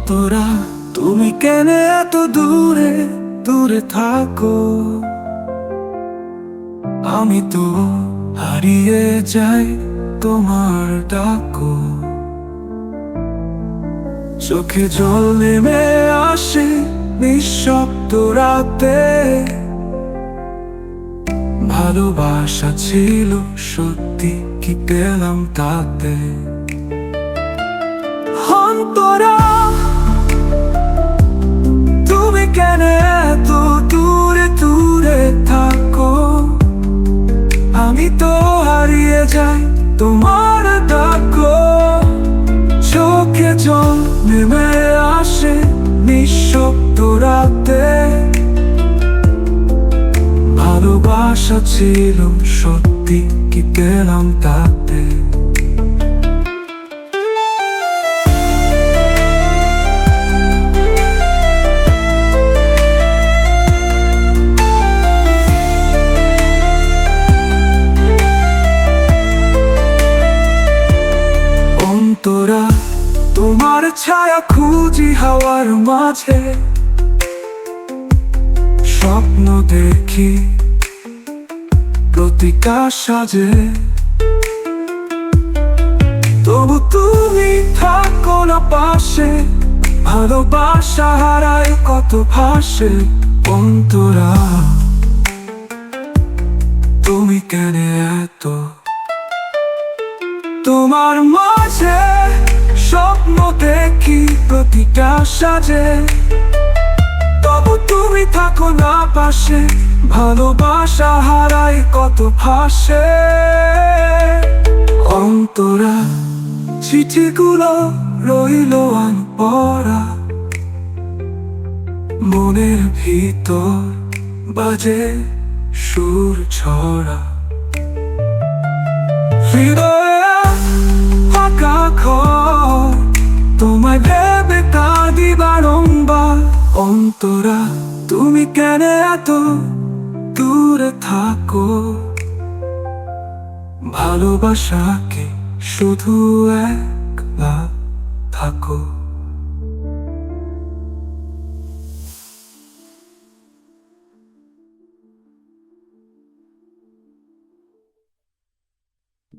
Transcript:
অন্তরা, তুমি কেন এত দূরে দূরে থাকো? আমি তো হারিয়ে যাই তোমার ডাকো। চোখে জল নেমে আসে নিঃশব্দ রাতে। ভালোবাসা ছিল সত্যি, কি পেলাম তাতে? অন্তরা, তুমি কেন এত দূরে দূরে থাকো? আমি তো হারিয়ে যাই তোমার ডাকো। চোখে জল নেমে আসে নিঃশব্দ রাতে। ভালোবাসা ছিল সত্যি, কি পেলাম তাতে? অন্তরা, তোমার ছায়া খুঁজি হাওয়ার মাঝে। স্বপ্ন দেখি প্রতিকা সাজে। তবু তুমি থাকো না পাশে। ভালোবাসা হারায় কত ভাসে। অন্তরা, তুমি কেন এত? তোমার মাঝে স্বপ্ন দেখি প্রতিটা সাজে। তবু তুমি থাকো না পাশে। ভালোবাসা হারায় কত ভাসে। অন্তরা, চিঠিগুলো রইল আনপড়া। মনের ভিতর বাজে সুর ছড়া। হৃদয়ে ফাঁকা ঘর, তোমায় ভেবে কাঁদি বারংবার। অন্তরা, তুমি কেন এত দূরে থাকো? ভালোবাসাকে শুধু একলা থাকো।